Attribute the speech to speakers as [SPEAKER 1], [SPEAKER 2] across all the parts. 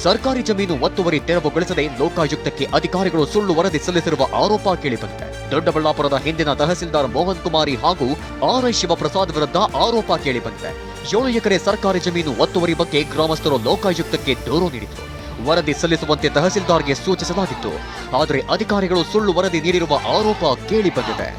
[SPEAKER 1] ಸರ್ಕಾರಿ ಜಮೀನು ಒತ್ತುವರಿ ತೆರವುಗೊಳಿಸದೆ ಲೋಕಾಯುಕ್ತಕ್ಕೆ ಅಧಿಕಾರಿಗಳು ಸುಳ್ಳು ವರದಿ ಸಲ್ಲಿಸಿರುವ ಆರೋಪ ಕೇಳಿಬಂದಿದೆ. ದೊಡ್ಡಬಳ್ಳಾಪುರದ ಹಿಂದಿನ ತಹಸೀಲ್ದಾರ್ ಮೋಹನ್ ಕುಮಾರಿ ಹಾಗೂ ಆರ್.ಐ. ಶಿವಪ್ರಸಾದ್ ವಿರುದ್ಧ ಆರೋಪ ಕೇಳಿಬಂದಿದೆ. 7 ಎಕರೆ ಸರ್ಕಾರಿ ಜಮೀನು ಒತ್ತುವರಿ ಬಗ್ಗೆ ಗ್ರಾಮಸ್ಥರು ಲೋಕಾಯುಕ್ತಕ್ಕೆ ದೂರು ನೀಡಿದರು. ವರದಿ ಸಲ್ಲಿಸುವಂತೆ ತಹಸೀಲ್ದಾರ್ಗೆ ಸೂಚಿಸಲಾಗಿತ್ತು. ಆದರೆ ಅಧಿಕಾರಿಗಳು ಸುಳ್ಳು ವರದಿ ನೀಡಿರುವ ಆರೋಪ ಕೇಳಿಬಂದಿದೆ.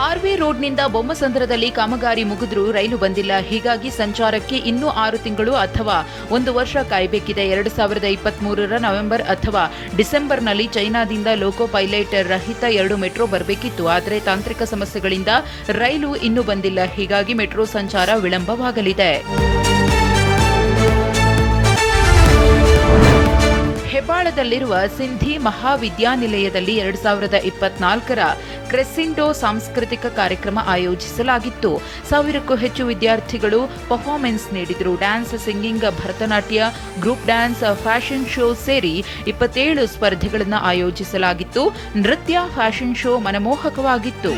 [SPEAKER 2] ಆರ್ವಿ ರೋಡ್ನಿಂದ ಬೊಮ್ಮಸಂದ್ರದಲ್ಲಿ ಕಾಮಗಾರಿ ಮುಗಿದ್ರೂ ರೈಲು ಬಂದಿಲ್ಲ. ಹೀಗಾಗಿ ಸಂಚಾರಕ್ಕೆ ಇನ್ನೂ 6 ತಿಂಗಳು ಅಥವಾ 1 ವರ್ಷ ಕಾಯಬೇಕಿದೆ. 2023ರ ನವೆಂಬರ್ ಅಥವಾ ಡಿಸೆಂಬರ್ನಲ್ಲಿ ಚೈನಾದಿಂದ ಲೋಕೋ ಪೈಲಟ್ ರಹಿತ 2 ಮೆಟ್ರೋ ಬರಬೇಕಿತ್ತು. ಆದರೆ ತಾಂತ್ರಿಕ ಸಮಸ್ಯೆಗಳಿಂದ ರೈಲು ಇನ್ನೂ ಬಂದಿಲ್ಲ. ಹೀಗಾಗಿ ಮೆಟ್ರೋ ಸಂಚಾರ ವಿಳಂಬವಾಗಲಿದೆ. ಹೆಬ್ಬಾಳದಲ್ಲಿರುವ ಸಿಂಧಿ ಮಹಾವಿದ್ಯಾನಿಲಯದಲ್ಲಿ 2024ರ ಕ್ರೆಸಿಂಡೋ ಸಾಂಸ್ಕೃತಿಕ ಕಾರ್ಯಕ್ರಮ ಆಯೋಜಿಸಲಾಗಿತ್ತು. 1000ಕ್ಕೂ ಹೆಚ್ಚು ವಿದ್ಯಾರ್ಥಿಗಳು ಪರ್ಫಾರ್ಮೆನ್ಸ್ ನೀಡಿದರು. Dance, singing, Bharatanatyam, group dance, fashion show ಸೇರಿ 27 ಸ್ಪರ್ಧೆಗಳನ್ನು ಆಯೋಜಿಸಲಾಗಿತ್ತು. ನೃತ್ಯ, ಫ್ಯಾಷನ್ ಶೋ ಮನಮೋಹಕವಾಗಿತ್ತು.